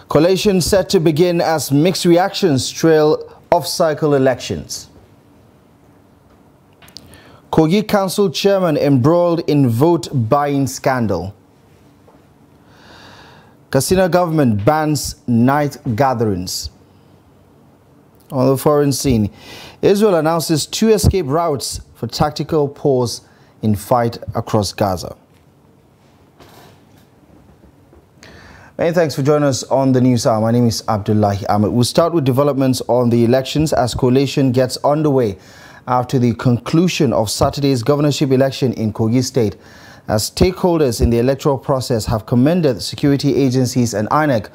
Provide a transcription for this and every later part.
Collation set to begin as mixed reactions trail off-cycle elections. Kogi Council chairman embroiled in vote buying scandal. Katsina government bans night gatherings. On the foreign scene, Israel announces 2 escape routes for tactical pause in fight across Gaza. Many thanks for joining us on the news hour. My name is Abdullahi Ahmed. We'll start with developments on the elections as collation gets underway after the conclusion of Saturday's governorship election in Kogi State, as stakeholders in the electoral process have commended security agencies and INEC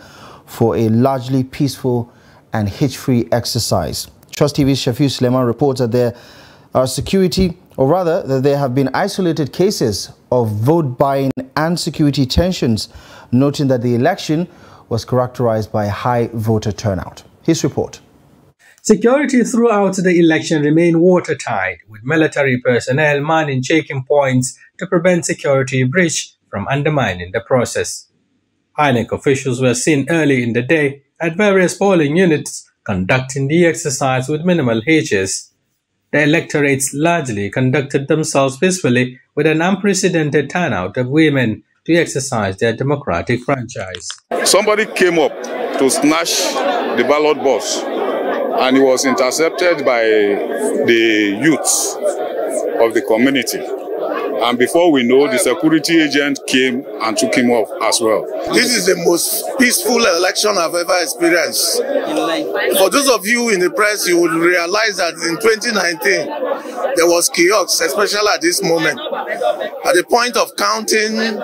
for a largely peaceful and hitch-free exercise. Trust TV's Shafiu Suleiman reports that there are that there have been isolated cases of vote buying and security tensions, noting that the election was characterized by high voter turnout. His report. Security throughout the election remained watertight, with military personnel manning checking points to prevent security breach from undermining the process. INEC officials were seen early in the day at various polling units conducting the exercise with minimal hitches. The electorates largely conducted themselves peacefully with an unprecedented turnout of women to exercise their democratic franchise. Somebody came up to snatch the ballot box, and he was intercepted by the youths of the community. And before we know, the security agent came and took him off as well. This is the most peaceful election I've ever experienced. For those of you in the press, you will realize that in 2019, there was chaos, especially at this moment. At the point of counting,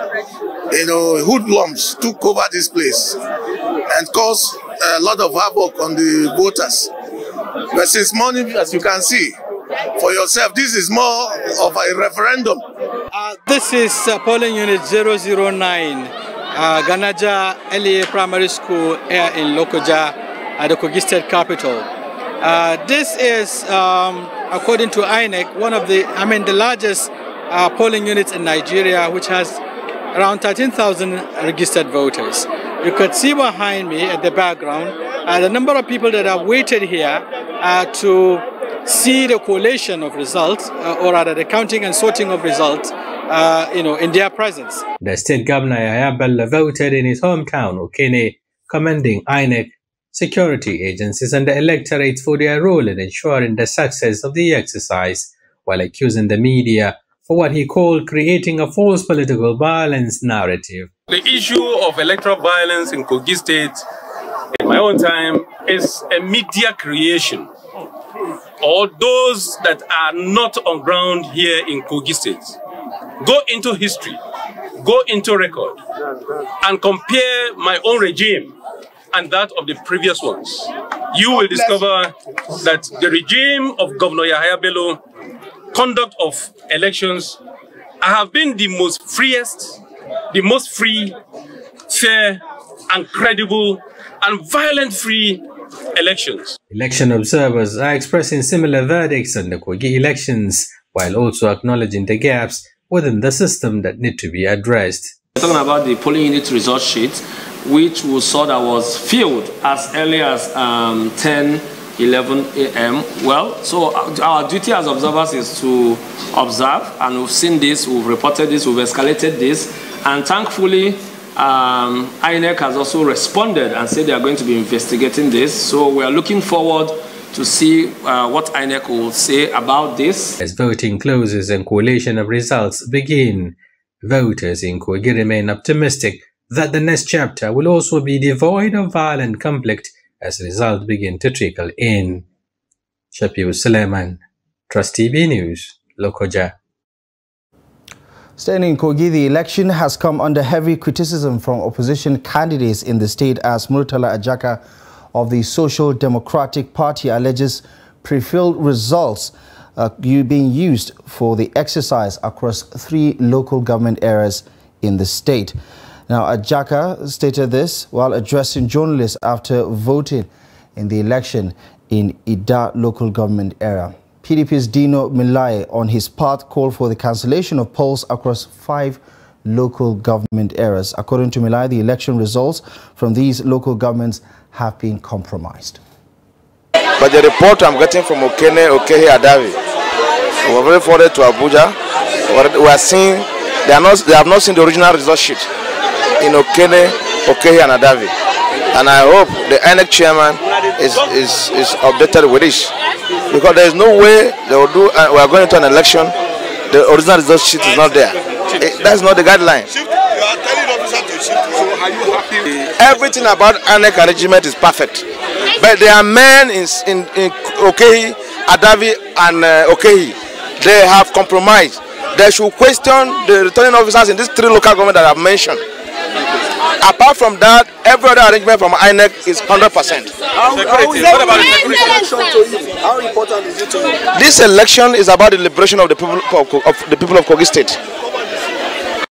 hoodlums took over this place and caused a lot of havoc on the voters. But since morning, as you can see for yourself, this is more of a referendum. This is polling unit 009, Ganaja LA Primary School here in Lokoja at the Kogi State capital. This is, according to INEC, one of the largest polling units in Nigeria, which has around 13,000 registered voters. You could see behind me at the background the number of people that have waited here to see the collation of results, or rather the counting and sorting of results, in their presence. The state governor Yahya Bello voted in his hometown, Okene, commending INEC, security agencies and the electorate for their role in ensuring the success of the exercise, while accusing the media for what he called creating a false political violence narrative. The issue of electoral violence in Kogi State, in my own time, is a media creation, or those that are not on ground here in Kogi State. Go into history, go into record, and compare my own regime and that of the previous ones. You will discover that the regime of Governor Yahya Bello conduct of elections have been the most freest, the most free, fair, and credible, and violent-free elections. Election observers are expressing similar verdicts on the Kogi elections, while also acknowledging the gaps within the system that need to be addressed. We're talking about the polling unit result sheet, which we saw that was filled as early as 11 a.m. Well, so our duty as observers is to observe, and we've seen this, we've reported this, we've escalated this, and thankfully, INEC has also responded and said they are going to be investigating this. So we are looking forward to see what INEC will say about this. As voting closes and collation of results begin, voters in Kogi remain optimistic that the next chapter will also be devoid of violent conflict as results begin to trickle in. Shafiu Suleiman, Trust TV News, Lokoja. Staying in Kogi, the election has come under heavy criticism from opposition candidates in the state as Murtala Ajaka of the Social Democratic Party alleges pre-filled results being used for the exercise across 3 local government areas in the state. Now, Ajaka stated this while addressing journalists after voting in the election in Ida local government area. PDP's Dino Milai, on his part, called for the cancellation of polls across 5 local government areas. According to Milai, the election results from these local governments have been compromised. But the report I'm getting from Okene, Okehi, Adavi, we're very forwarded to Abuja. We are seeing they have not seen the original result sheet in Okene, Okehi, and Adavi. And I hope the INEC chairman is updated with this, because there is no way they will do. We are going into an election. The original result sheet is not there. That's not the guideline. You are telling officers to shift. So are you happy? Everything about INEC arrangement is perfect, but there are men in Okehi, Adavi, and Okehi. They have compromised. They should question the returning officers in these three local governments that I have mentioned. Apart from that, every other arrangement from INEC is 100%. How important is it to you? This election is about the liberation of the people of Kogi State.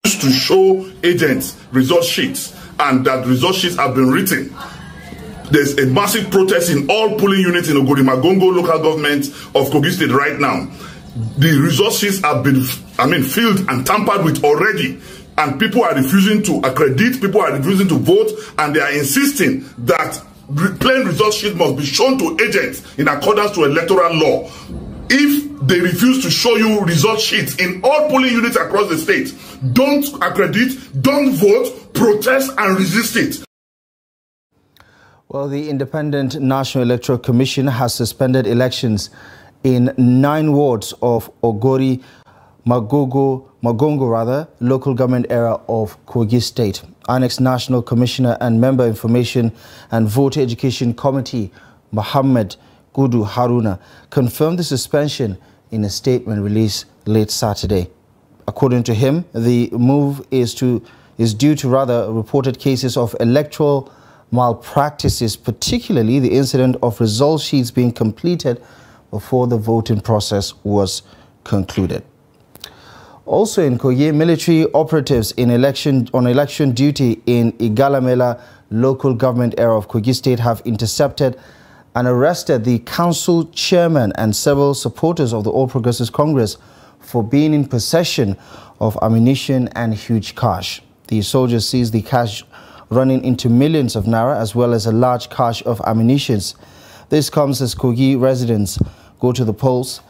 To show agents result sheets, and that result sheets have been written. There's a massive protest in all polling units in Ogorimagongo local government of Kogi State right now. The result sheets have been, filled and tampered with already. And people are refusing to accredit, people are refusing to vote, and they are insisting that plain result sheet must be shown to agents in accordance to electoral law. If they refuse to show you result sheets in all polling units across the state, don't accredit, don't vote, protest, and resist it. Well, the Independent National Electoral Commission has suspended elections in 9 wards of Ogori Magongo, local government area of Kogi State. INEC's National Commissioner and Member Information and Voter Education Committee, Mohammed Gudu Haruna, confirmed the suspension in a statement released late Saturday. According to him, the move is due to reported cases of electoral malpractices, particularly the incident of result sheets being completed before the voting process was concluded. Also in Kogi, military operatives on election duty in Igalamela local government area of Kogi State have intercepted and arrested the council chairman and several supporters of the All Progressives Congress for being in possession of ammunition and huge cash. The soldiers seized the cash running into millions of naira as well as a large cache of ammunition. This comes as Kogi residents go to the polls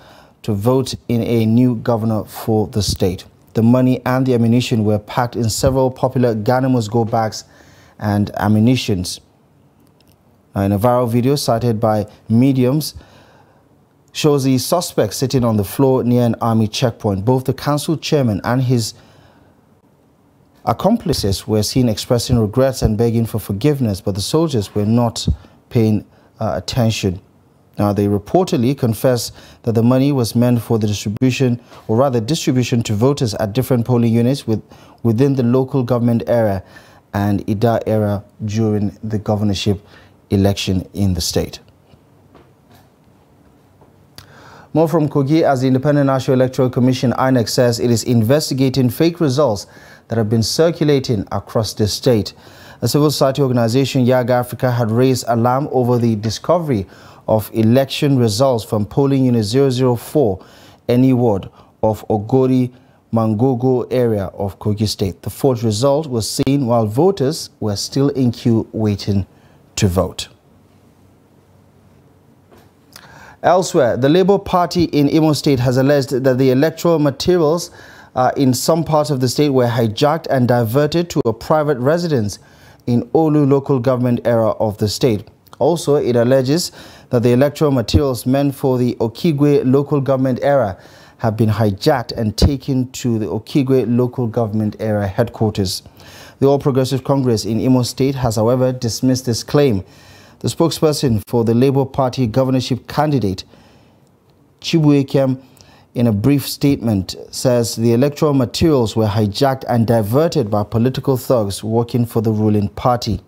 to vote in a new governor for the state. The money and the ammunition were packed in several popular Ghana Must Go bags and ammunitions. Now, in a viral video cited by mediums, shows the suspect sitting on the floor near an army checkpoint. Both the council chairman and his accomplices were seen expressing regrets and begging for forgiveness, but the soldiers were not paying attention. Now, they reportedly confessed that the money was meant for the distribution to voters at different polling units within the local government area and Ida area during the governorship election in the state. More from Kogi, as the Independent National Electoral Commission, INEC, says it is investigating fake results that have been circulating across the state. A civil society organization, YAG Africa, had raised alarm over the discovery of election results from polling unit 004, any ward of Ogori Mangogo area of Kogi State. The forged result was seen while voters were still in queue waiting to vote. Elsewhere, the Labour Party in Imo State has alleged that the electoral materials in some parts of the state were hijacked and diverted to a private residence in Olu local government area of the state. Also, it alleges that the electoral materials meant for the Okigwe local government area have been hijacked and taken to the Okigwe local government area headquarters. The All Progressive Congress in Imo State has, however, dismissed this claim. The spokesperson for the Labour Party governorship candidate, Chibuekem, in a brief statement, says the electoral materials were hijacked and diverted by political thugs working for the ruling party.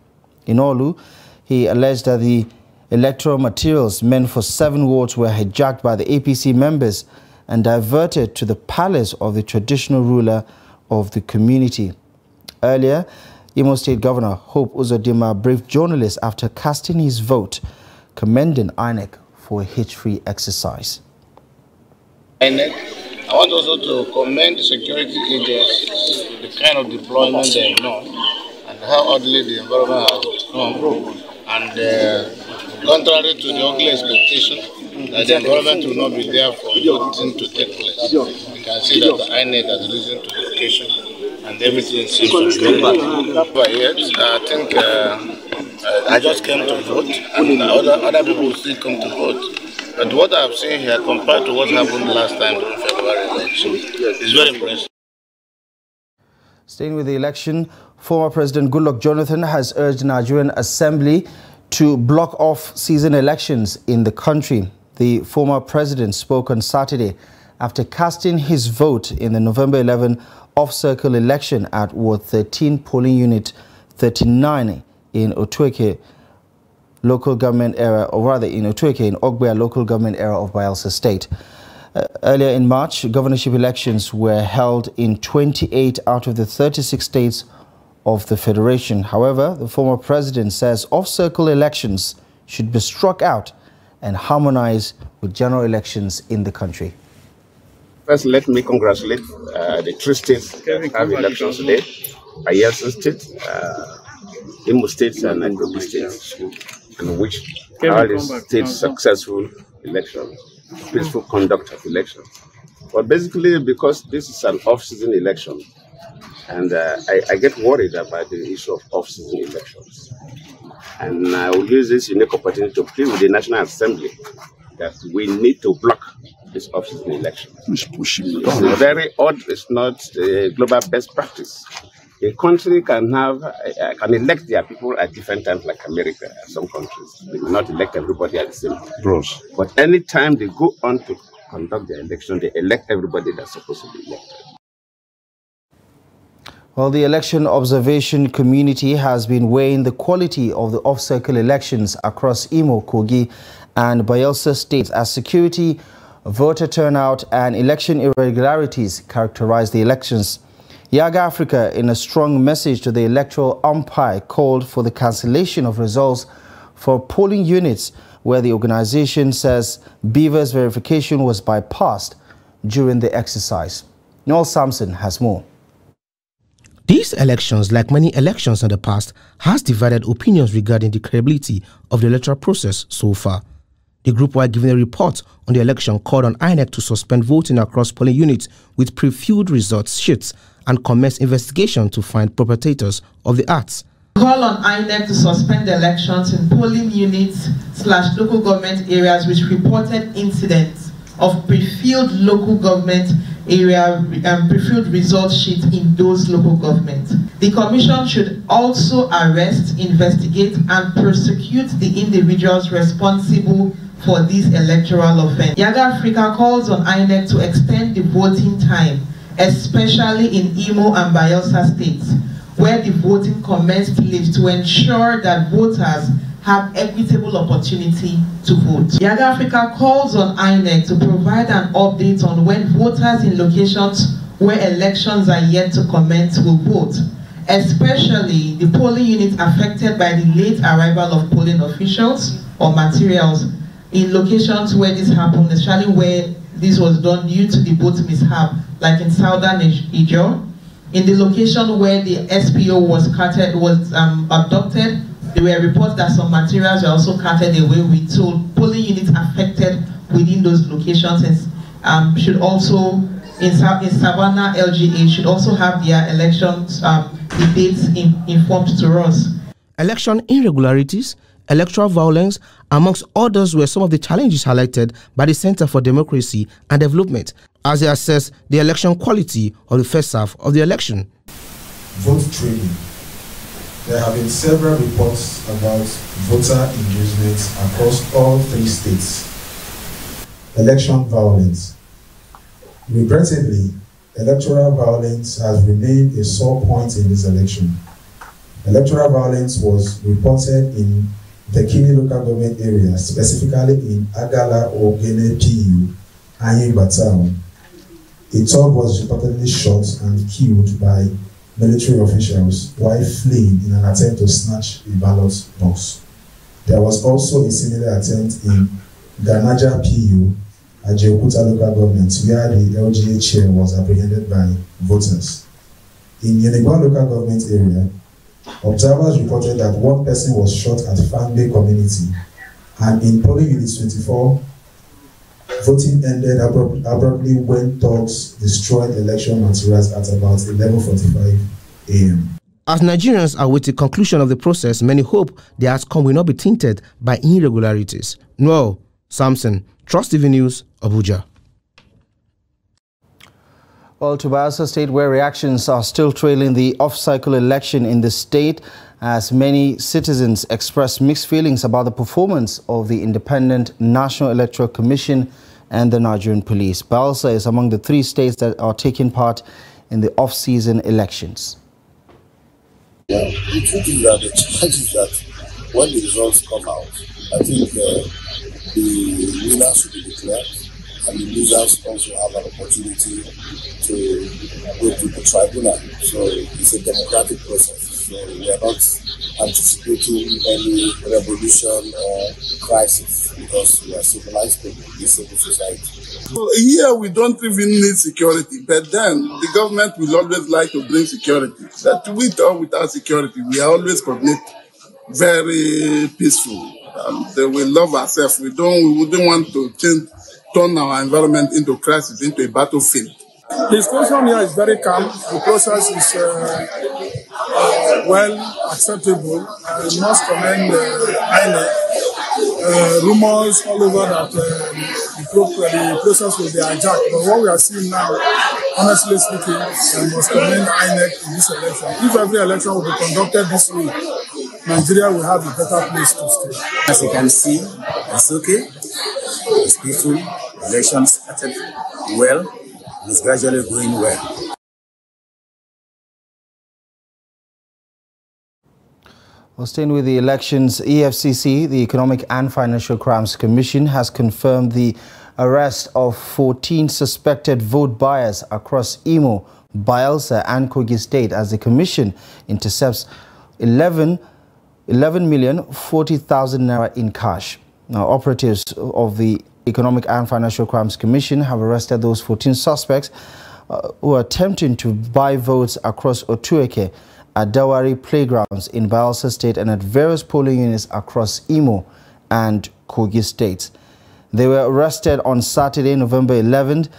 In Olu, he alleged that the electoral materials meant for 7 wards were hijacked by the APC members and diverted to the palace of the traditional ruler of the community. Earlier, Imo State Governor Hope Uzodinma briefed journalists after casting his vote, commending INEC for a hitch-free exercise. INEC I want also to commend the security agencies, the kind of deployment they have done, and how orderly the environment has become. And contrary to the ugly expectation that the environment will not be there for voting to take place, you can see that the INEC has risen to the occasion and everything seems to be going well. But yet, I think I just came to vote, and other people will still come to vote. But what I've seen here, compared to what happened last time during February election, is very impressive. Staying with the election, former President Goodluck Jonathan has urged Nigerian Assembly to block off season elections in the country. The former president spoke on Saturday after casting his vote in the November 11 off-circle election at Ward 13 polling unit 39 in Otueke local government area, or rather in Otueke in Ogbea local government area of Bayelsa State. Earlier in March, governorship elections were held in 28 out of the 36 states of the Federation. However, the former president says off-circle elections should be struck out and harmonize with general elections in the country. First, let me congratulate the three states that have elections today: Bayelsa State, Imo State, and Kogi State, in which all the states successful elections, peaceful conduct of elections. But basically, because this is an off-season election, and I get worried about the issue of off-season elections. And I will use this unique opportunity to plead with the National Assembly that we need to block this off-season election. It's very odd. It's not a global best practice. A country can can elect their people at different times, like America. Some countries they will not elect everybody at the same time. But any time they go on to conduct their election, they elect everybody that's supposed to be elected. Well, the election observation community has been weighing the quality of the off-circle elections across Imo, Kogi, and Bayelsa states as security, voter turnout, and election irregularities characterize the elections. Yaga Africa, in a strong message to the electoral umpire, called for the cancellation of results for polling units where the organization says Beaver's verification was bypassed during the exercise. Noel Sampson has more. These elections, like many elections in the past, has divided opinions regarding the credibility of the electoral process so far. The group, while giving a report on the election, called on INEC to suspend voting across polling units with pre-filled results sheets and commence investigation to find perpetrators of the acts. Call on INEC to suspend the elections in polling units / local government areas which reported incidents of pre-filled local government area pre-filled result sheets in those local governments. The Commission should also arrest, investigate, and prosecute the individuals responsible for this electoral offense. Yaga Africa calls on INEC to extend the voting time, especially in Imo and Bayelsa states, where the voting commenced late, to ensure that voters have equitable opportunity to vote. Yaga Africa calls on INEC to provide an update on when voters in locations where elections are yet to commence will vote, especially the polling units affected by the late arrival of polling officials or materials in locations where this happened, especially where this was done due to the vote mishap, like in southern Ijo. In the location where the SPO was abducted, there were reports that some materials were also carted away with. So polling units affected within those locations and should also, in Savannah LGA, should also have their elections, the dates informed to us. Election irregularities, electoral violence, amongst others, were some of the challenges highlighted by the Center for Democracy and Development as they assess the election quality of the first half of the election. Vote trading. There have been several reports about voter engagement across all 3 states. Election violence. Regrettably, electoral violence has remained a sore point in this election. Electoral violence was reported in the Kini local government area, specifically in Agala Ogene PU, Ayimba town. A third was reportedly shot and killed by military officials while fleeing in an attempt to snatch a ballot box. There was also a similar attempt in Ganaja PU, Ajaokuta local government, where the LGA chair was apprehended by voters. In Yenegua local government area, observers reported that one person was shot at Fangbe community, and in polling unit 24, voting ended abruptly when thugs destroyed election materials at about 11:45 a.m. As Nigerians await the conclusion of the process, many hope the outcome will not be tainted by irregularities. Noel Samson, Trust TV News, Abuja. Well, to Bayelsa State, where reactions are still trailing the off-cycle election in the state, as many citizens express mixed feelings about the performance of the Independent National Electoral Commission and the Nigerian police. Bayelsa is among the 3 states that are taking part in the off-season elections. Well, the truth is that the challenge is that when the results come out, I think the winners should be declared, and the losers also have an opportunity to go to the tribunal. So it's a democratic process. So we are not anticipating any revolution or crisis because we are civilized people in civil society. Well, here we don't even need security, but then the government will always like to bring security. That with or without security, we are always coordinate, very peaceful. They will love ourselves. We wouldn't want to turn our environment into crisis, into a battlefield. The situation here is very calm. The process is well acceptable. I must commend INEC. Rumors all over that the process will be hijacked. But what we are seeing now, honestly speaking, I must commend INEC in this election. If every election will be conducted this way, Nigeria will have a better place to stay. As you can see, it's okay. It's peaceful. Elections started well. It's gradually going well. Well, staying with the elections, EFCC, the Economic and Financial Crimes Commission, has confirmed the arrest of 14 suspected vote buyers across Imo, Bayelsa and Kogi State as the commission intercepts 11,040,000 naira in cash. Now, operatives of the Economic and Financial Crimes Commission have arrested those 14 suspects who are attempting to buy votes across Otueke, at Dawari playgrounds in Bayelsa State and at various polling units across Imo and Kogi States. They were arrested on Saturday, November 11th,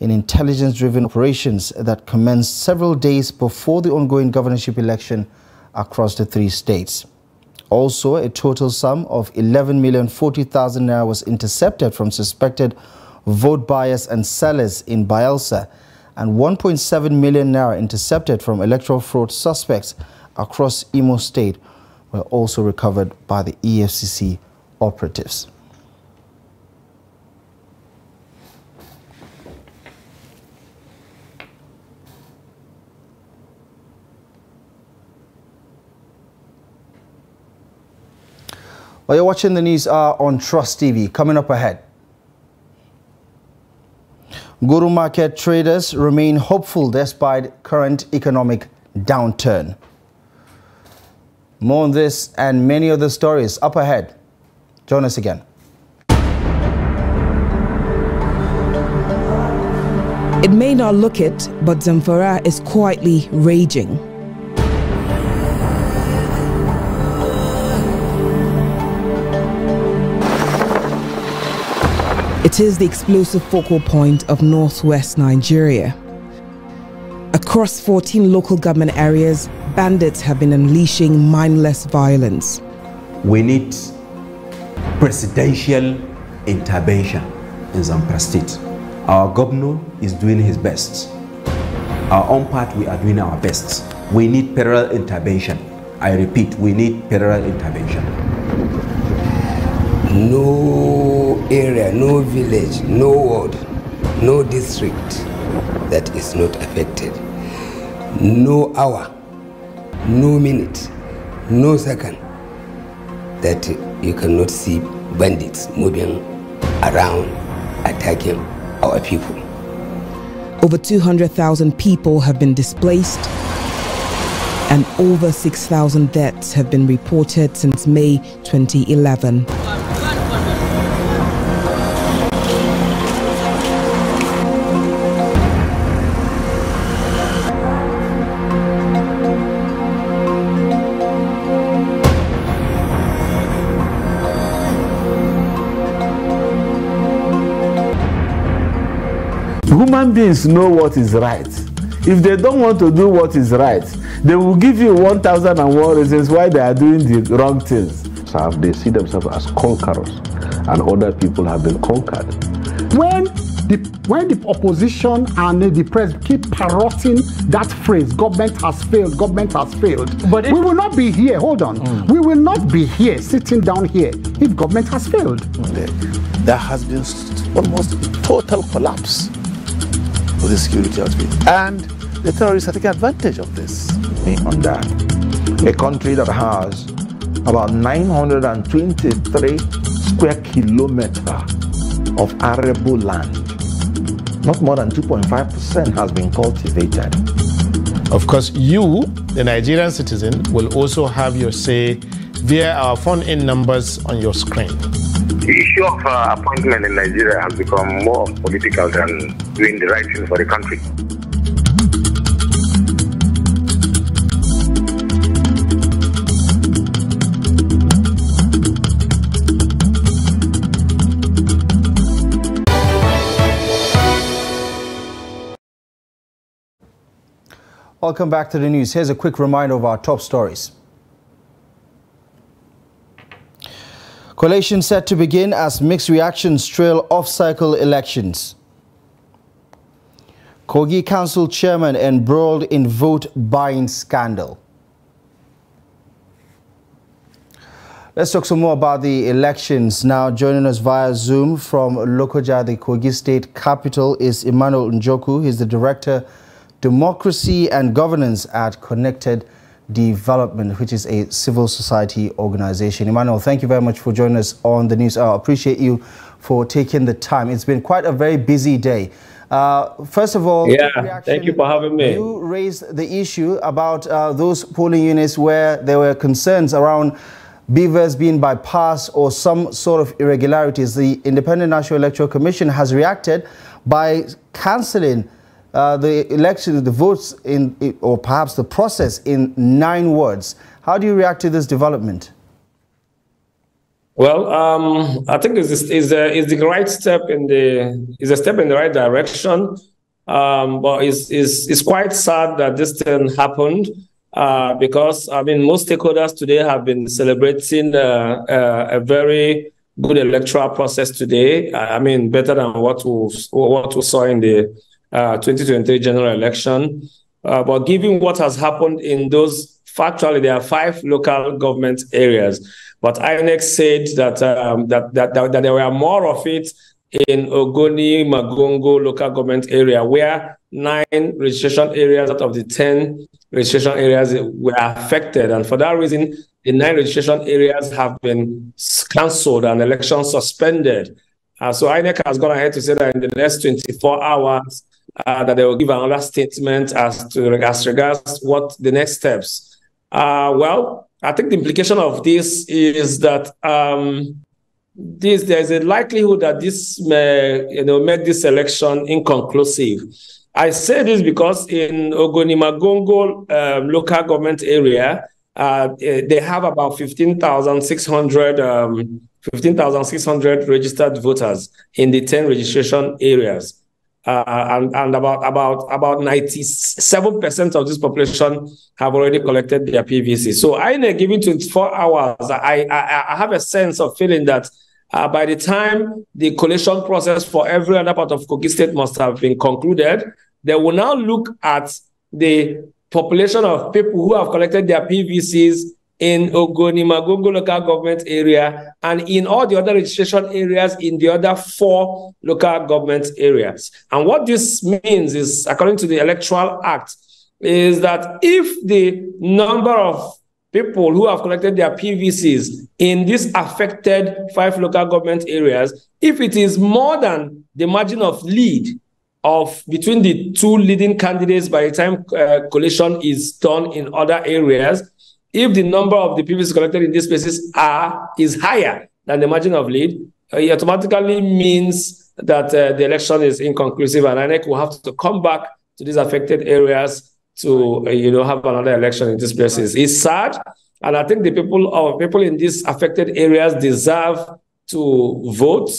in intelligence-driven operations that commenced several days before the ongoing governorship election across the 3 states. Also, a total sum of 11,040,000 naira was intercepted from suspected vote buyers and sellers in Bayelsa, and 1.7 million naira intercepted from electoral fraud suspects across Imo State were also recovered by the EFCC operatives. Well, you're watching the news on Trust TV. Coming up ahead. Guru market traders remain hopeful despite current economic downturn. More on this and many other stories up ahead. Join us again. It may not look it, but Zamfara is quietly raging. It is the explosive focal point of northwest Nigeria. Across 14 local government areas, bandits have been unleashing mindless violence. We need presidential intervention in Zamfara State. Our governor is doing his best. Our own part, we are doing our best. We need federal intervention. I repeat, we need federal intervention. No area, no village, no ward, no district that is not affected. No hour, no minute, no second that you cannot see bandits moving around, attacking our people. Over 200,000 people have been displaced and over 6,000 deaths have been reported since May 2011. Human beings know what is right. If they don't want to do what is right, they will give you 1,001 reasons why they are doing the wrong things. They see themselves as conquerors, and other people have been conquered. When the opposition and the press keep parroting that phrase, government has failed, but we will not be here, hold on, we will not be here, sitting down here, if government has failed. There has been almost total collapse of the security outfit, and the terrorists are taking advantage of this. On that, a country that has about 923 square kilometers of arable land, not more than 2.5% has been cultivated. Of course, you, the Nigerian citizen, will also have your say via our phone-in numbers on your screen. The issue of appointment in Nigeria has become more political than doing the right thing for the country. Welcome back to the news. Here's a quick reminder of our top stories. Collation set to begin as mixed reactions trail off-cycle elections. Kogi Council chairman embroiled in vote buying scandal. Let's talk some more about the elections. Now joining us via Zoom from Lokoja, the Kogi state capital, is Emmanuel Njoku. He's the director Democracy and Governance at Connected Development, which is a civil society organization. Emmanuel, thank you very much for joining us on the news. I appreciate you for taking the time. It's been quite a very busy day. First of all, thank you for having me. You raised the issue about those polling units where there were concerns around beavers being bypassed or some sort of irregularities. The Independent National Electoral Commission has reacted by cancelling the election, the votes or perhaps the process in 9 words. How do you react to this development? Well, I think it's the right step is a step in the right direction. But it's quite sad that this thing happened because I mean most stakeholders today have been celebrating a very good electoral process today. I mean better than what we saw in the 2023 general election. But given what has happened in those, factually, there are 5 local government areas. But INEC said that there were more of it in Ogoni, Magongo local government area, where 9 registration areas out of the 10 registration areas were affected. And for that reason, the 9 registration areas have been cancelled and elections suspended. So INEC has gone ahead to say that in the next 24 hours, that they will give another statement as regards what the next steps. Well, I think the implication of this is that there's a likelihood that this may, make this election inconclusive. I say this because in Ogoni Magongo local government area, they have about 15,600 registered voters in the 10 registration areas. And about 97% of this population have already collected their PVC. So INEC giving 24 hours, I have a sense of feeling that by the time the collation process for every other part of Kogi State must have been concluded, they will now look at the population of people who have collected their PVCs in Ogoni Magongo local government area and in all the other registration areas in the other 4 local government areas. And what this means is, according to the Electoral Act, is that if the number of people who have collected their PVCs in these affected 5 local government areas, if it is more than the margin of lead of between the 2 leading candidates by the time collation is done in other areas, if the number of the PVCs collected in these places is higher than the margin of lead, it automatically means that the election is inconclusive, and INEC will have to come back to these affected areas to have another election in these places. It's sad, and I think the people in these affected areas deserve to vote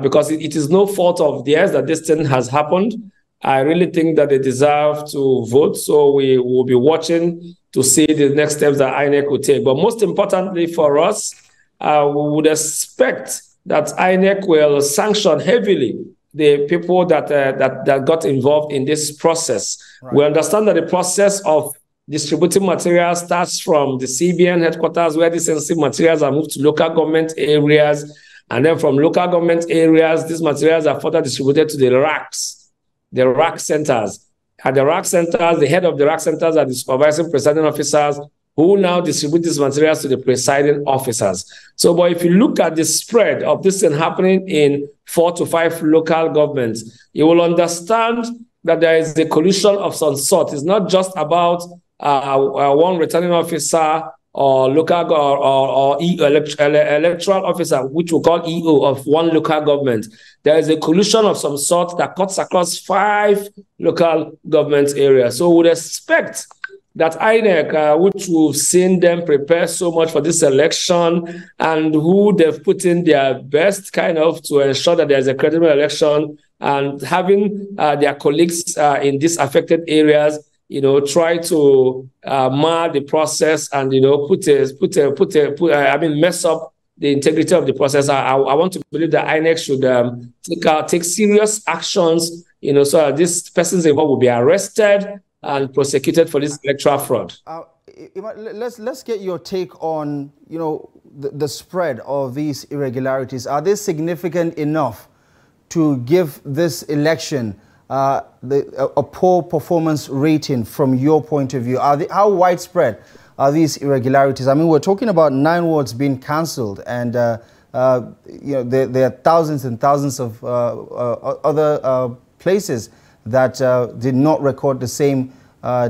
because it is no fault of theirs that this thing has happened. I really think that they deserve to vote. So we will be watching to see the next steps that INEC will take. But most importantly for us, we would expect that INEC will sanction heavily the people that got involved in this process. Right. We understand that the process of distributing materials starts from the CBN headquarters, where these sensitive materials are moved to local government areas. And then from local government areas, these materials are further distributed to the racks, the rack centers. At the rack centers, the head of the rack centers are the supervising presiding officers who now distribute these materials to the presiding officers. So, but if you look at the spread of this thing happening in 4 to 5 local governments, you will understand that there is a collusion of some sort. It's not just about one returning officer or local or electoral officer, which we call EO of one local government. There is a collusion of some sort that cuts across 5 local government areas. So we would expect that INEC, which we've seen them prepare so much for this election and who they've put in their best kind of to ensure that there's a credible election, and having their colleagues in these affected areas, try to mar the process and, mess up the integrity of the process. I want to believe that INEC should take serious actions, so that these persons involved will be arrested and prosecuted for this electoral fraud. Let's get your take on, the spread of these irregularities. Are they significant enough to give this election a poor performance rating from your point of view? How widespread are these irregularities? I mean, we're talking about 9 wards being cancelled, and there are thousands and thousands of other places that did not record the same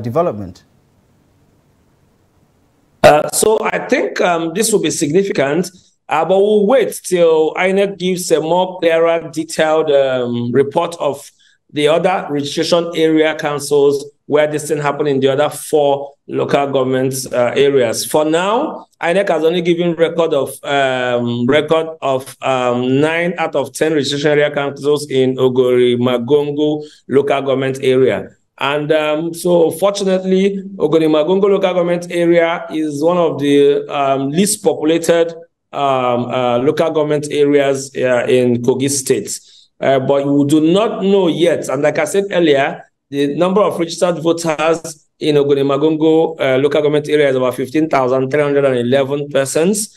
development. So I think this will be significant, but we'll wait till INEC gives a more clearer, detailed report of the other registration area councils where this thing happened in the other 4 local government areas. For now, INEC has only given record of 9 out of 10 registration area councils in Ogori-Magongo local government area. And so fortunately, Ogori-Magongo local government area is one of the least populated local government areas in Kogi State. But we do not know yet. And like I said earlier, the number of registered voters in Ogori-Magongo local government area is about 15,311 persons.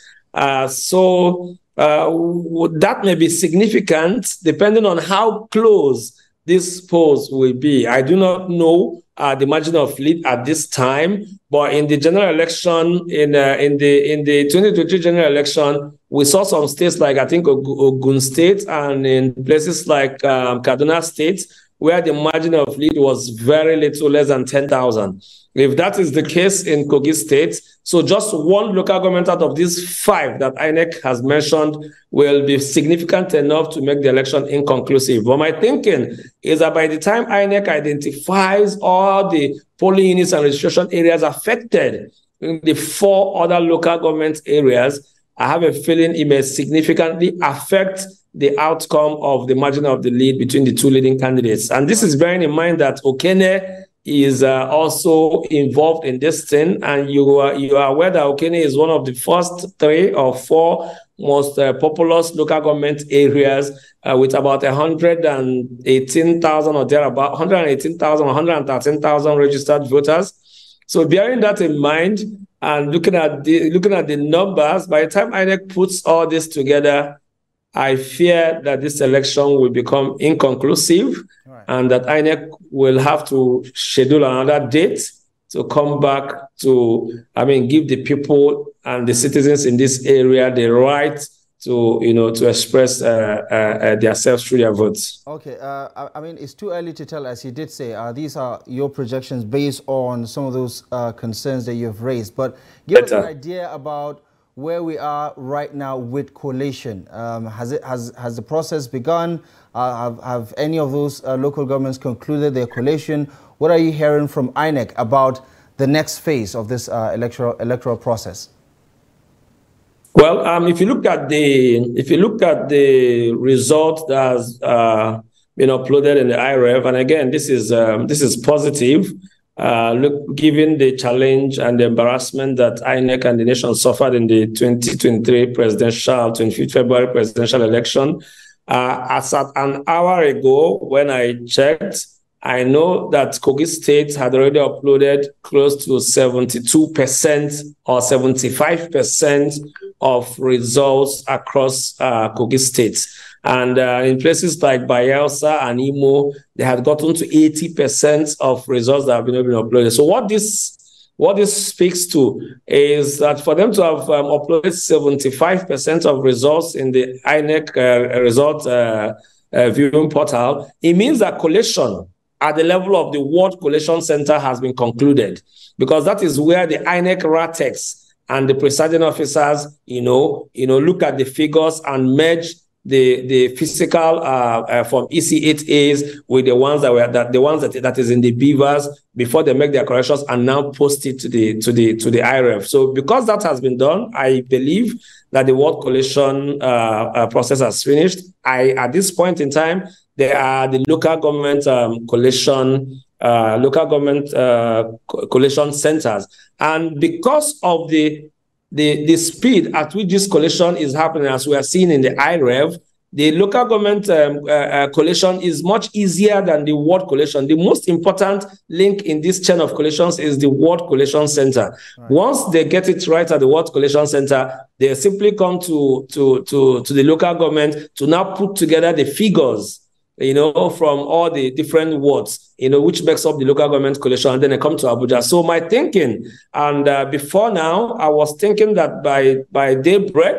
So that may be significant depending on how close this polls will be. I do not know the margin of lead at this time, but in the general election, in the 2023 general election, we saw some states like, I think, Ogun State, and in places like Kaduna State, where the margin of lead was very little, less than 10,000. If that is the case in Kogi State, so just one local government out of these 5 that INEC has mentioned will be significant enough to make the election inconclusive. But my thinking is that by the time INEC identifies all the polling units and registration areas affected in the 4 other local government areas, I have a feeling it may significantly affect the outcome of the margin of the lead between the 2 leading candidates. And this is bearing in mind that Okene is also involved in this thing, and you are aware that Okene is one of the first 3 or 4 most populous local government areas with about 118,000 or thereabout, 118,000, 113,000 registered voters. So bearing that in mind and looking at the numbers, by the time INEC puts all this together, I fear that this election will become inconclusive, and that INEC will have to schedule another date to come back to, give the people and the citizens in this area the right to, to express themselves through their votes. Okay, it's too early to tell, as you did say. These are your projections based on some of those concerns that you've raised. But give us an idea about where we are right now with coalition. Has the process begun? Have any of those local governments concluded their coalition? What are you hearing from INEC about the next phase of this electoral process? Well, if you look at the result that been uploaded in the IREV. And again, this is positive. Look, given the challenge and the embarrassment that INEC and the nation suffered in the 2023 25th February presidential election, as at an hour ago, when I checked, I know that Kogi State had already uploaded close to 72% or 75% of results across Kogi State. And in places like Bayelsa and Imo, they had gotten to 80% of results that have been uploaded. So what this speaks to is that for them to have uploaded 75% of results in the INEC result viewing portal, it means that collation at the level of the Ward Collation Center has been concluded, because that is where the INEC RATEX and the presiding officers, look at the figures and merge the physical from EC8As with the ones that is in the beavers before they make their corrections and now post it to the IREF. So because that has been done, I believe that the Ward Collation process has finished. At this point in time, there are the local government collation centers, and because of the speed at which this collation is happening, as we are seeing in the IREV, the local government collation is much easier than the ward collation. The most important link in this chain of collations is the ward collation center. Right. Once they get it right at the ward collation center, they simply come to the local government to now put together the figures, from all the different wards, which makes up the local government collation, and then they come to Abuja. So my thinking, and before now, I was thinking that by daybreak,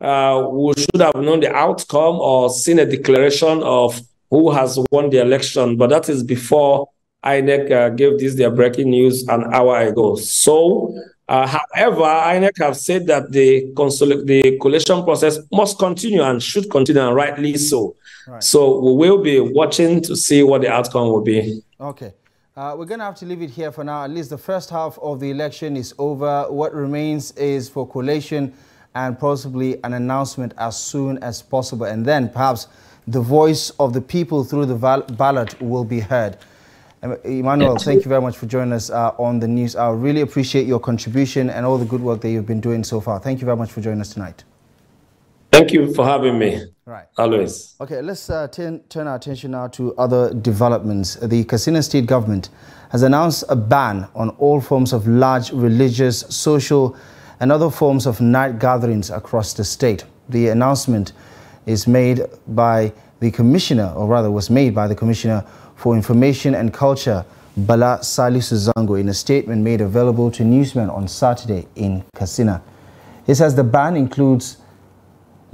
we should have known the outcome or seen a declaration of who has won the election, but that is before INEC gave this their breaking news an hour ago. So, however, INEC have said that the collation process must continue and should continue, and rightly so. Right. So we will be watching to see what the outcome will be. Okay. We're going to have to leave it here for now. At least the first half of the election is over. What remains is for collation and possibly an announcement as soon as possible. And then perhaps the voice of the people through the ballot will be heard. Emmanuel, thank you very much for joining us on the news. I really appreciate your contribution and all the good work that you've been doing so far. Thank you very much for joining us tonight. Thank you for having me. Right. Always. Okay, let's turn our attention now to other developments. The Katsina State government has announced a ban on all forms of large religious, social, and other forms of night gatherings across the state. The announcement is made by the commissioner, or rather was made by the Commissioner for Information and Culture, Bala Salisu Zango, in a statement made available to newsmen on Saturday in Katsina. He says the ban includes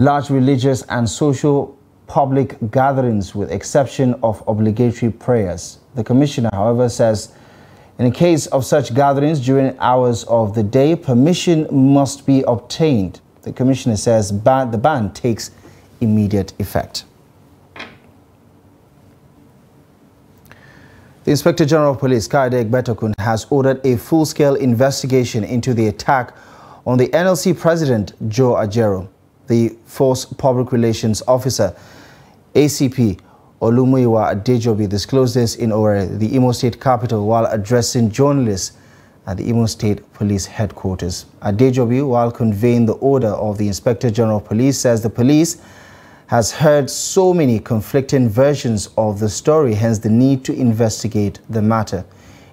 large religious and social public gatherings with exception of obligatory prayers. The commissioner, however, says in the case of such gatherings during hours of the day, permission must be obtained. The commissioner says the ban takes immediate effect. The Inspector General of Police, Kaide Betokun, has ordered a full-scale investigation into the attack on the NLC President, Joe Ajero. The Force Public Relations Officer, ACP Olumuyiwa Adejobi, disclosed this in Owerri, the Imo State capital, while addressing journalists at the Imo State Police Headquarters. Adejobi, while conveying the order of the Inspector General of Police, says the police has heard so many conflicting versions of the story, hence the need to investigate the matter.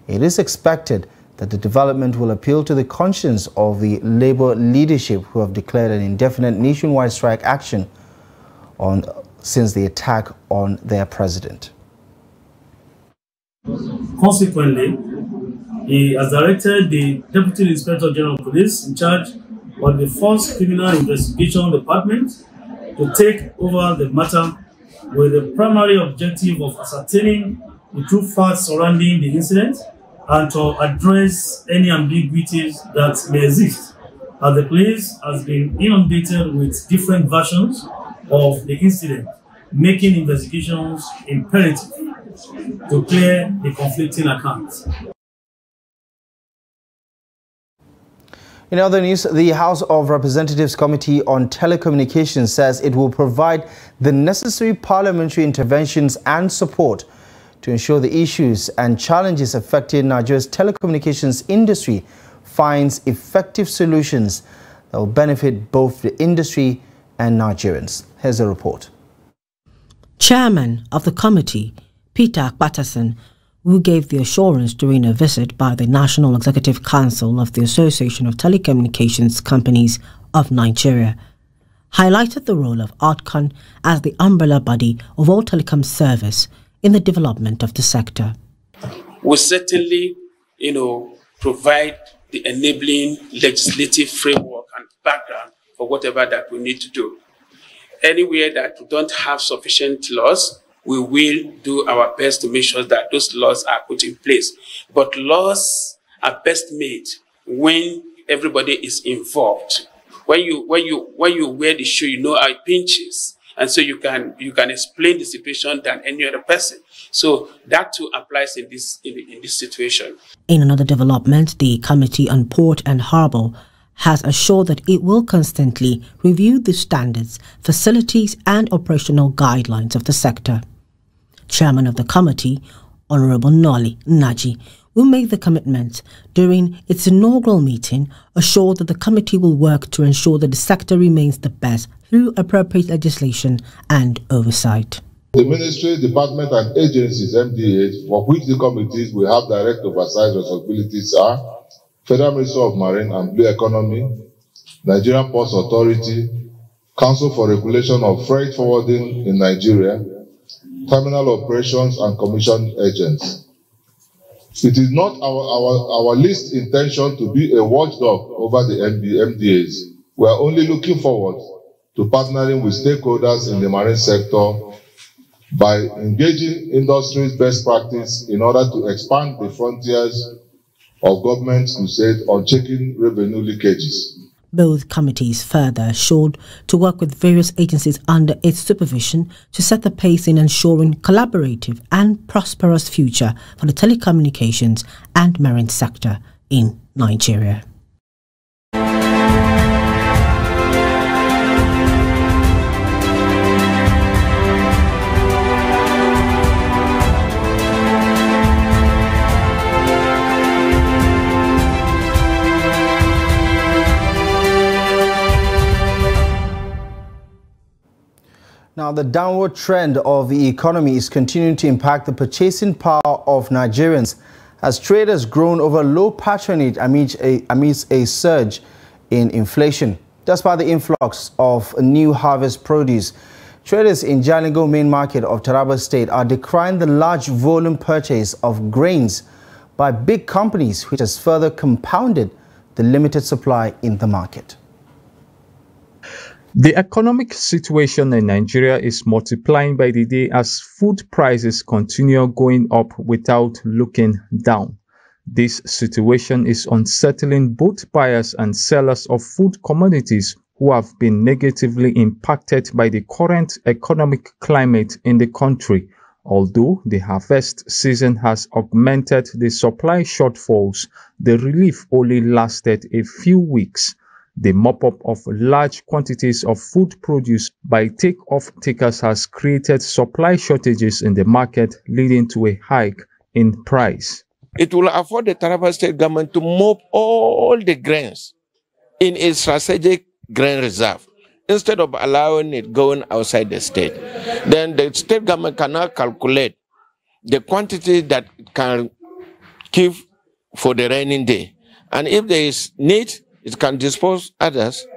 It is expected that the development will appeal to the conscience of the Labour leadership, who have declared an indefinite nationwide strike action since the attack on their president. Consequently, he has directed the Deputy Inspector General of Police in charge of the Force Criminal Investigation Department to take over the matter with the primary objective of ascertaining the true facts surrounding the incident and to address any ambiguities that may exist, as the police has been inundated with different versions of the incident, making investigations imperative to clear the conflicting accounts. In other news, the House of Representatives Committee on Telecommunications says it will provide the necessary parliamentary interventions and support to ensure the issues and challenges affecting Nigeria's telecommunications industry finds effective solutions that will benefit both the industry and Nigerians. Here's a report. Chairman of the committee, Peter Patterson, who gave the assurance during a visit by the National Executive Council of the Association of Telecommunications Companies of Nigeria, highlighted the role of OTCON as the umbrella body of all telecom service in the development of the sector. We certainly, provide the enabling legislative framework and background for whatever that we need to do. Anywhere that we don't have sufficient laws, we will do our best to make sure that those laws are put in place. But laws are best made when everybody is involved. When you wear the shoe, you know how it pinches, and so you can explain the situation than any other person. So that too applies in this situation. In another development, the Committee on Port and Harbour has assured that it will constantly review the standards, facilities and operational guidelines of the sector. Chairman of the committee, Honorable Noli Naji, who made the commitment during its inaugural meeting, assured that the committee will work to ensure that the sector remains the best through appropriate legislation and oversight. The ministry, department and agencies, MDAs, for which the committees will have direct oversight responsibilities are Federal Ministry of Marine and Blue Economy, Nigerian Ports Authority, Council for Regulation of Freight Forwarding in Nigeria, Terminal Operations and Commission Agents. It is not our least intention to be a watchdog over the MDAs. We are only looking forward to partnering with stakeholders in the marine sector by engaging industry's best practice in order to expand the frontiers of government crusade on checking revenue leakages. Both committees further assured to work with various agencies under its supervision to set the pace in ensuring collaborative and prosperous future for the telecommunications and marine sector in Nigeria. Now, the downward trend of the economy is continuing to impact the purchasing power of Nigerians as traders groan over low patronage amidst a surge in inflation. Despite the influx of new harvest produce, traders in Jalingo main market of Taraba State are decrying the large volume purchase of grains by big companies, which has further compounded the limited supply in the market. The economic situation in Nigeria is multiplying by the day as food prices continue going up without looking down. This situation is unsettling both buyers and sellers of food commodities who have been negatively impacted by the current economic climate in the country. Although the harvest season has augmented the supply shortfalls, the relief only lasted a few weeks. The mop-up of large quantities of food produce by take-off takers has created supply shortages in the market, leading to a hike in price. It will afford the Taraba State government to mop all the grains in a strategic grain reserve instead of allowing it going outside the state. Then the state government cannot calculate the quantity that it can give for the raining day. And if there is need, it can dispose others.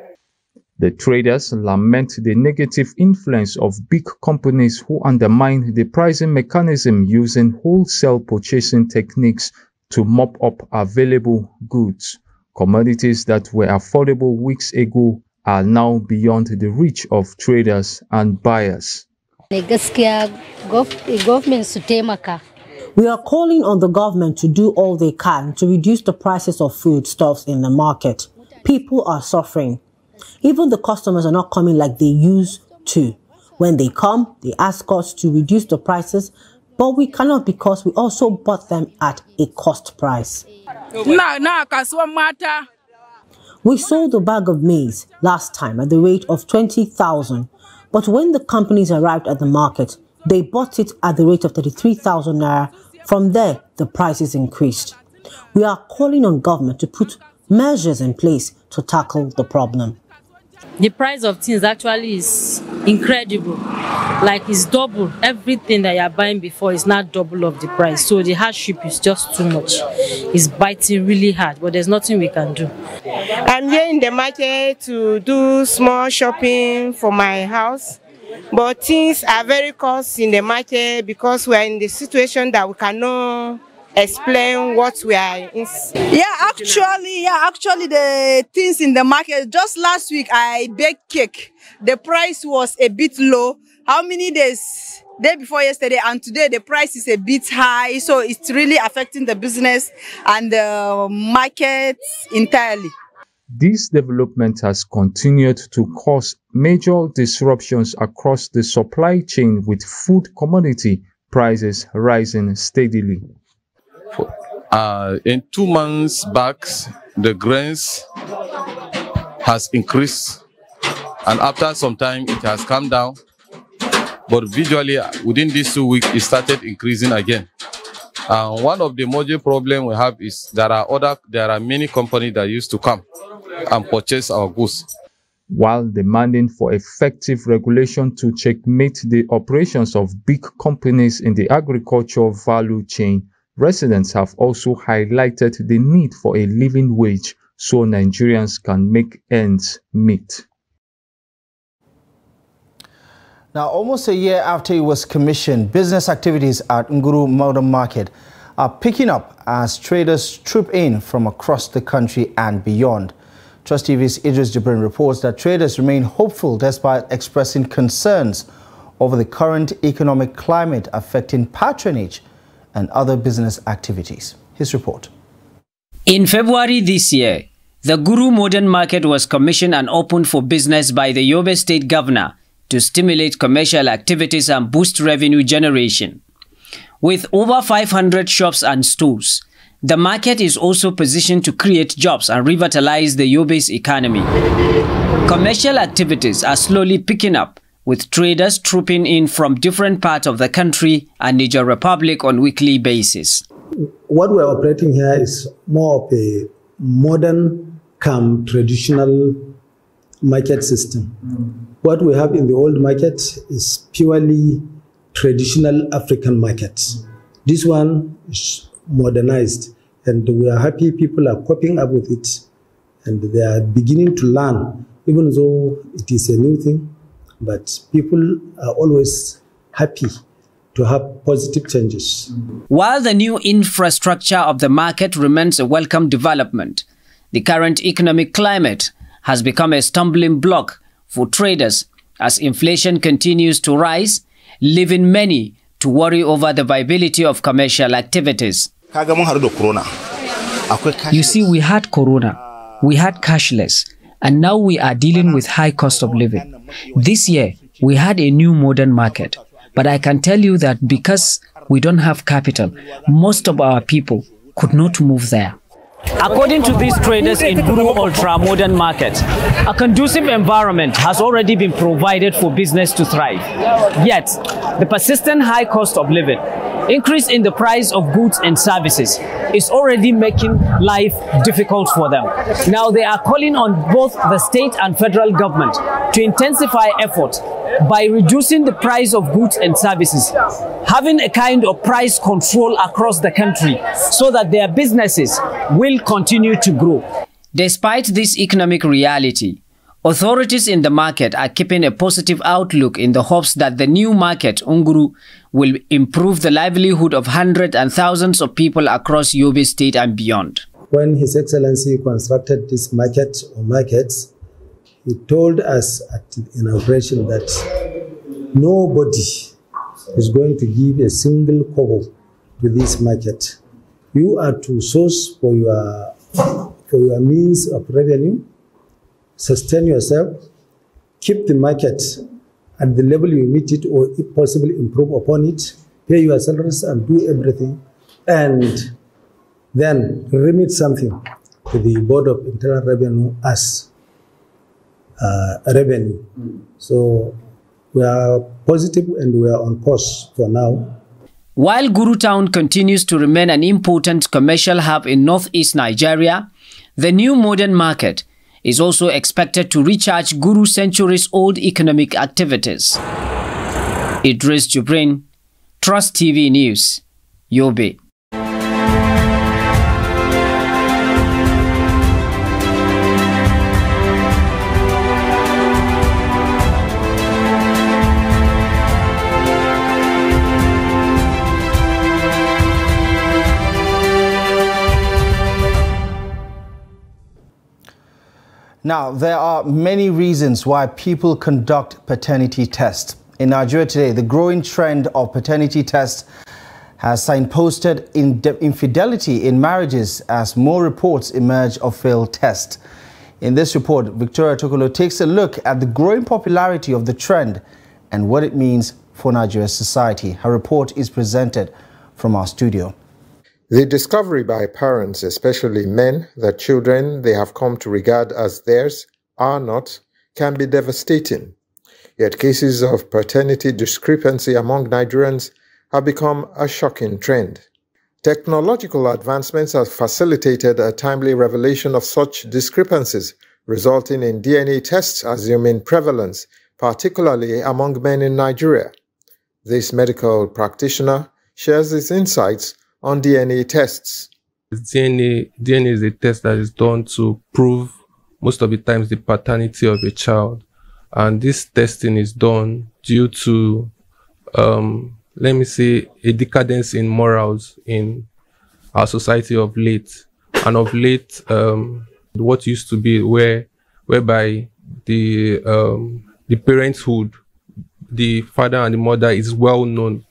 The traders lament the negative influence of big companies who undermine the pricing mechanism using wholesale purchasing techniques to mop up available goods. Commodities that were affordable weeks ago are now beyond the reach of traders and buyers. We are calling on the government to do all they can to reduce the prices of foodstuffs in the market. People are suffering. Even the customers are not coming like they used to. When they come, they ask us to reduce the prices, but we cannot because we also bought them at a cost price. We We sold a bag of maize last time at the rate of 20,000, but when the companies arrived at the market, they bought it at the rate of 33,000 naira. From there, the prices increased. We are calling on government to put measures in place to tackle the problem. The price of things actually is incredible. Like it's double. Everything that you're buying before is not double of the price. So the hardship is just too much. It's biting really hard, but there's nothing we can do. I'm here in the market to do small shopping for my house. But things are very costly in the market because we are in the situation that we cannot explain what we are in. Actually the things in the market, just last week I baked cake. The price was a bit low. How many days? Day before yesterday, and today the price is a bit high, so it's really affecting the business and the market entirely. This development has continued to cause major disruptions across the supply chain, with food commodity prices rising steadily. In 2 months back, the grains has increased, and after some time it has come down. But visually, within these 2 weeks, it started increasing again. One of the major problems we have is there are many companies that used to come and purchase our goods. While demanding for effective regulation to checkmate the operations of big companies in the agricultural value chain, residents have also highlighted the need for a living wage so Nigerians can make ends meet. Now, almost a year after it was commissioned, business activities at Nguru Modern Market are picking up as traders troop in from across the country and beyond. Trust TV's Idris Jibrin reports that traders remain hopeful despite expressing concerns over the current economic climate affecting patronage and other business activities. His report. In February this year, the Nguru Modern Market was commissioned and opened for business by the Yobe State Governor to stimulate commercial activities and boost revenue generation. With over 500 shops and stores, the market is also positioned to create jobs and revitalize the Yobe's economy. Commercial activities are slowly picking up, with traders trooping in from different parts of the country and Niger Republic on a weekly basis. What we're operating here is more of a modern traditional market system. What we have in the old market is purely traditional African market. This one is modernized, and we are happy people are coping up with it, and they are beginning to learn, even though it is a new thing, but people are always happy to have positive changes. While the new infrastructure of the market remains a welcome development, the current economic climate has become a stumbling block for traders as inflation continues to rise, leaving many to worry over the viability of commercial activities. You see, we had Corona, we had cashless, and now we are dealing with high cost of living. This year, we had a new modern market, but I can tell you that because we don't have capital, most of our people could not move there. According to these traders in Nguru Ultra Modern Market, a conducive environment has already been provided for business to thrive. Yet, the persistent high cost of living, increase in the price of goods and services is already making life difficult for them. Now they are calling on both the state and federal government to intensify effort by reducing the price of goods and services, having a kind of price control across the country so that their businesses will continue to grow. Despite this economic reality, authorities in the market are keeping a positive outlook in the hopes that the new market, Nguru, will improve the livelihood of hundreds and thousands of people across Yobe State and beyond. When His Excellency constructed this market or markets, he told us at inauguration that nobody is going to give a single kobo to this market. You are to source for your means of revenue, sustain yourself, keep the market at the level you meet it, or if possible improve upon it, pay your salaries and do everything, and then remit something the Board of Internal Revenue as revenue. So we are positive and we are on course for now. While Guru Town continues to remain an important commercial hub in northeast Nigeria, the new modern market is also expected to recharge Guru centuries-old economic activities. Idris Jubrin, Trust TV News, Yobe. Now, there are many reasons why people conduct paternity tests. In Nigeria today, the growing trend of paternity tests has signposted infidelity in marriages as more reports emerge of failed tests. In this report, Victoria Tokolo takes a look at the growing popularity of the trend and what it means for Nigeria's society. Her report is presented from our studio. The discovery by parents, especially men, that children they have come to regard as theirs are not, can be devastating. Yet cases of paternity discrepancy among Nigerians have become a shocking trend. Technological advancements have facilitated a timely revelation of such discrepancies, resulting in DNA tests assuming prevalence, particularly among men in Nigeria. This medical practitioner shares his insights on DNA tests. DNA is a test that is done to prove most of the times the paternity of a child, and this testing is done due to let me say a decadence in morals in our society of late. And of late, what used to be whereby the parenthood, the father and the mother is well known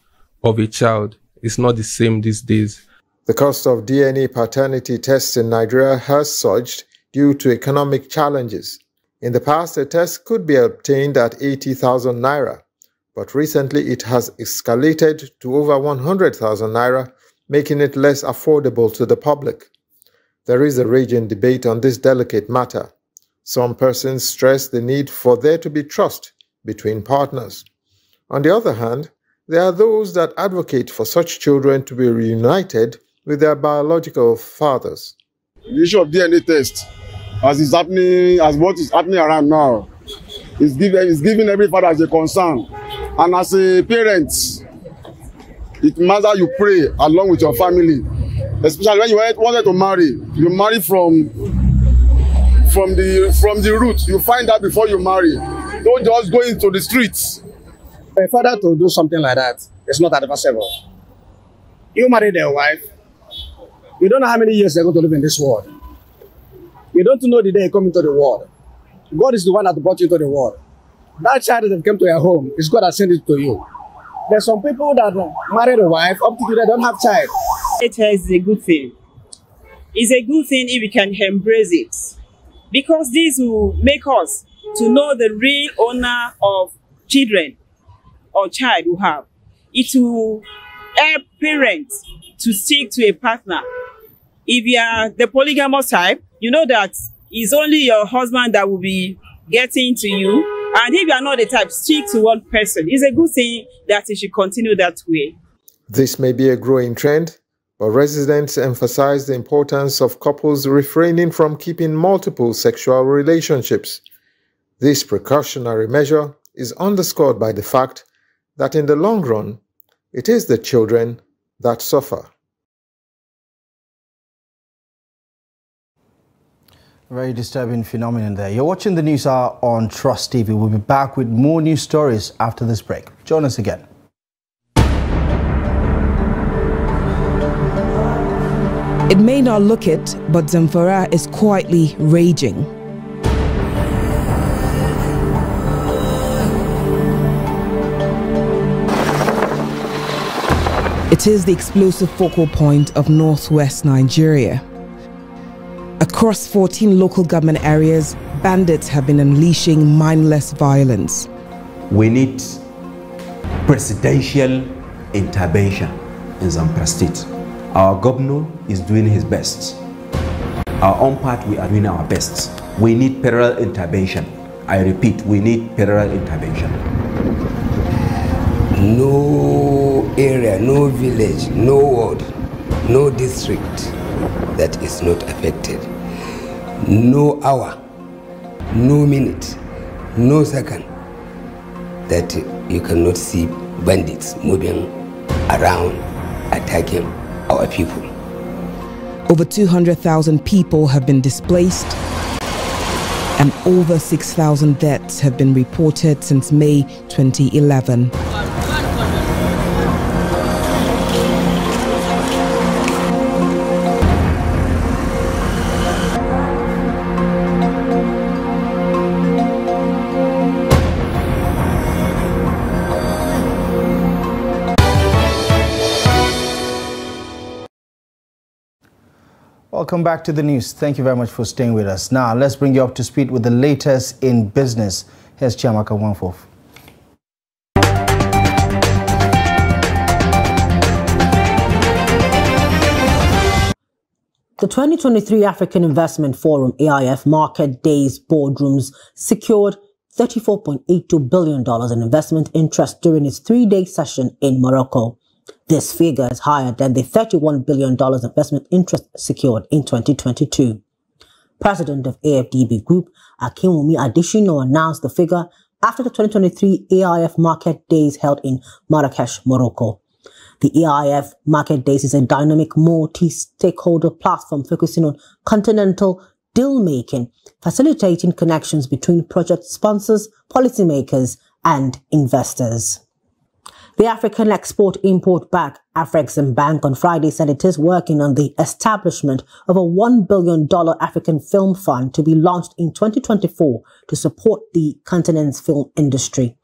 of a child, it's not the same these days. The cost of DNA paternity tests in Nigeria has surged due to economic challenges. In the past, a test could be obtained at 80,000 naira, but recently it has escalated to over 100,000 naira, making it less affordable to the public. There is a raging debate on this delicate matter. Some persons stress the need for there to be trust between partners. On the other hand, there are those that advocate for such children to be reunited with their biological fathers. The issue of DNA test, as what is happening around now, is giving every father as a concern. And as a parent, it matters you pray along with your family. Especially when you wanted to marry, you marry from the root. You find out before you marry. Don't just go into the streets. For a father to do something like that, it's not advisable. You married a wife, you don't know how many years they're going to live in this world. You don't know the day you come into the world. God is the one that brought you into the world. That child that came to your home, is God that sent it to you. There's some people that married a wife, up to today don't have child. It is a good thing. It's a good thing if we can embrace it. Because this will make us to know the real owner of children or child we have. It will help parents to stick to a partner. If you are the polygamous type, you know that it's only your husband that will be getting to you. And if you are not the type, stick to one person. It's a good thing that it should continue that way. This may be a growing trend, but residents emphasize the importance of couples refraining from keeping multiple sexual relationships. This precautionary measure is underscored by the fact that in the long run, it is the children that suffer. Very disturbing phenomenon there. You're watching the News Hour on Trust TV. We'll be back with more news stories after this break. Join us again. It may not look it, but Zamfara is quietly raging. It is the explosive focal point of northwest Nigeria. Across 14 local government areas, bandits have been unleashing mindless violence. We need presidential intervention in Zamfara State. Our governor is doing his best. our own part, we are doing our best. We need federal intervention. I repeat, we need federal intervention. No area, no village, no ward, no district that is not affected. No hour, no minute, no second that you cannot see bandits moving around, attacking our people. Over 200,000 people have been displaced, and over 6,000 deaths have been reported since May 2011. Welcome back to the news. Thank you very much for staying with us. Now, let's bring you up to speed with the latest in business. Here's Chiamaka Wanfof. The 2023 African Investment Forum AIF Market Days boardrooms secured $34.82 billion in investment interest during its three-day session in Morocco. This figure is higher than the $31 billion investment interest secured in 2022. President of AFDB Group, Akinwumi Adesina, announced the figure after the 2023 AIF Market Days held in Marrakesh, Morocco. The AIF Market Days is a dynamic multi-stakeholder platform focusing on continental deal-making, facilitating connections between project sponsors, policymakers, and investors. The African Export-Import Bank, Afreximbank, on Friday said it is working on the establishment of a $1 billion African film fund to be launched in 2024 to support the continent's film industry.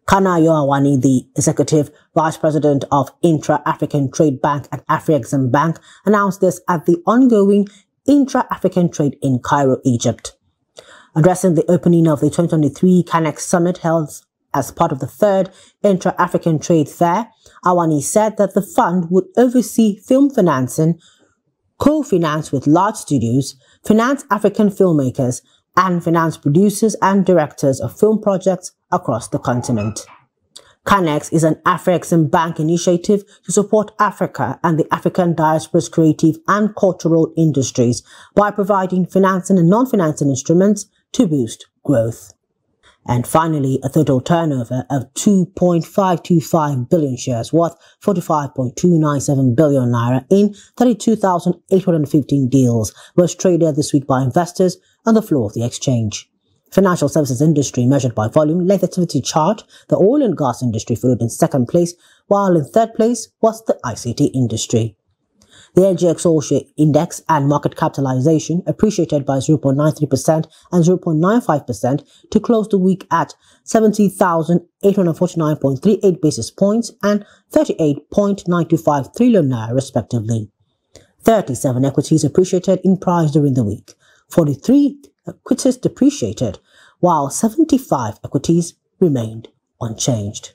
Kanayo Awani, the Executive Vice President of Intra-African Trade Bank at Afreximbank, announced this at the ongoing Intra-African Trade in Cairo, Egypt. Addressing the opening of the 2023 CANEX Summit held as part of the third Intra-African Trade Fair, Awani said that the fund would oversee film financing, co-finance with large studios, finance African filmmakers, and finance producers and directors of film projects across the continent. CANEX is an Afreximbank initiative to support Africa and the African diaspora's creative and cultural industries by providing financing and non-financing instruments to boost growth. And finally, a total turnover of 2.525 billion shares worth 45.297 billion naira in 32,815 deals was traded this week by investors on the floor of the exchange. Financial services industry measured by volume led the activity chart. The oil and gas industry followed in second place, while in third place was the ICT industry. The NGX All-Share Index and market capitalization appreciated by 0.93% and 0.95% to close the week at 70,849.38 basis points and 38.925 trillion naira respectively. 37 equities appreciated in price during the week. 43 equities depreciated, while 75 equities remained unchanged.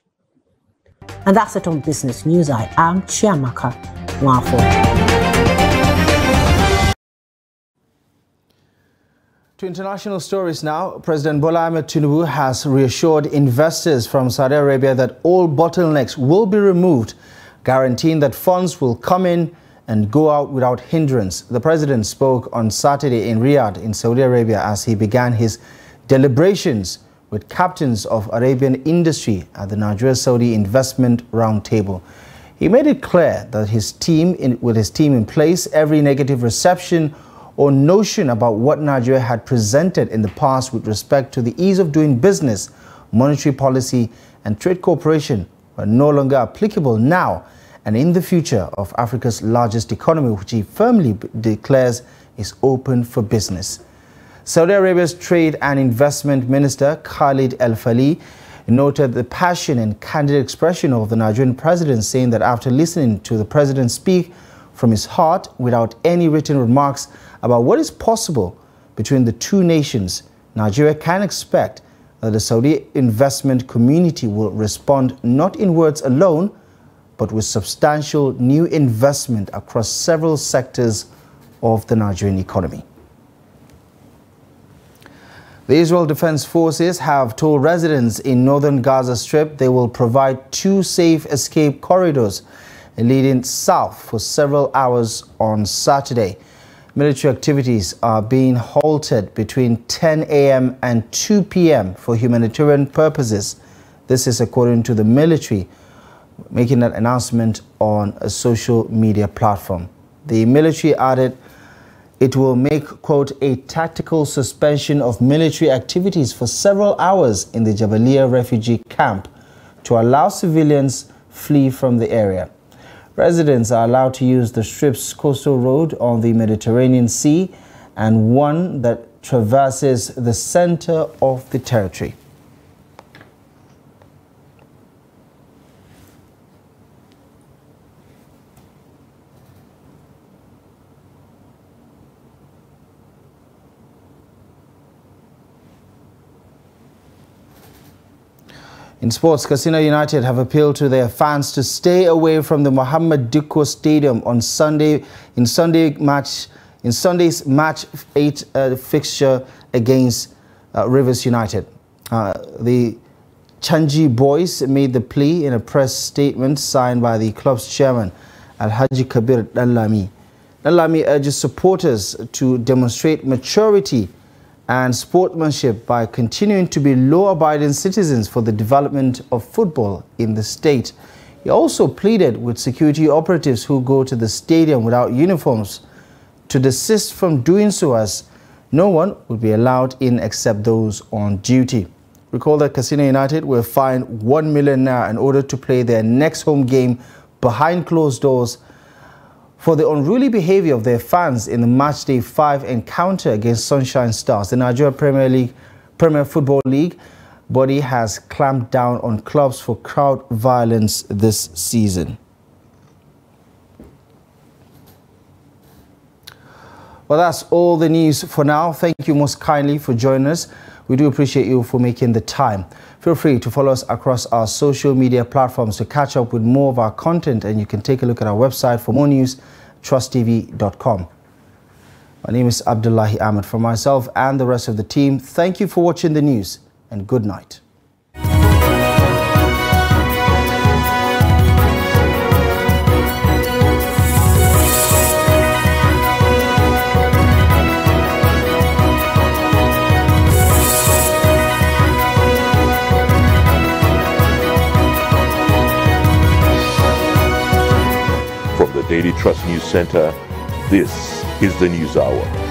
And that's it on Business News. I am Chiamaka Wanfof. To international stories now, President Bola Ahmed Tinubu has reassured investors from Saudi Arabia that all bottlenecks will be removed, guaranteeing that funds will come in and go out without hindrance. The president spoke on Saturday in Riyadh in Saudi Arabia as he began his deliberations with captains of Arabian industry at the Nigeria-Saudi Investment Roundtable. He made it clear that with his team in place, every negative reception or notion about what Nigeria had presented in the past with respect to the ease of doing business, monetary policy and trade cooperation were no longer applicable now and in the future of Africa's largest economy, which he firmly declares is open for business. Saudi Arabia's Trade and Investment Minister Khalid El-Fali noted the passion and candid expression of the Nigerian president, saying that after listening to the president speak from his heart without any written remarks about what is possible between the two nations, Nigeria can expect that the Saudi investment community will respond not in words alone, but with substantial new investment across several sectors of the Nigerian economy. The Israel Defense Forces have told residents in northern Gaza Strip they will provide 2 safe escape corridors leading south for several hours on Saturday. Military activities are being halted between 10 a.m. and 2 p.m. for humanitarian purposes. This is according to the military, making that announcement on a social media platform. The military added it will make, quote, a tactical suspension of military activities for several hours in the Jabalia refugee camp to allow civilians flee from the area. Residents are allowed to use the Strip's coastal road on the Mediterranean Sea and one that traverses the center of the territory. In sports, Katsina United have appealed to their fans to stay away from the Mohammed Dikko Stadium on Sunday in Sunday's match 8 fixture against Rivers United. The Chanji boys made the plea in a press statement signed by the club's chairman, Alhaji Kabir Dallami. Dallami urges supporters to demonstrate maturity and sportsmanship by continuing to be law-abiding citizens for the development of football in the state. He also pleaded with security operatives who go to the stadium without uniforms to desist from doing so, as no one would be allowed in except those on duty. Recall that Katsina United were fined 1 million naira in order to play their next home game behind closed doors for the unruly behavior of their fans in the Matchday 5 encounter against Sunshine Stars. The Nigeria Premier Football League body has clamped down on clubs for crowd violence this season. Well, that's all the news for now. Thank you most kindly for joining us. We do appreciate you for making the time. Feel free to follow us across our social media platforms to catch up with more of our content, and you can take a look at our website for more news, trusttv.com. My name is Abdullahi Ahmed. For myself and the rest of the team, thank you for watching the news and good night. From the Daily Trust News Center, this is the News Hour.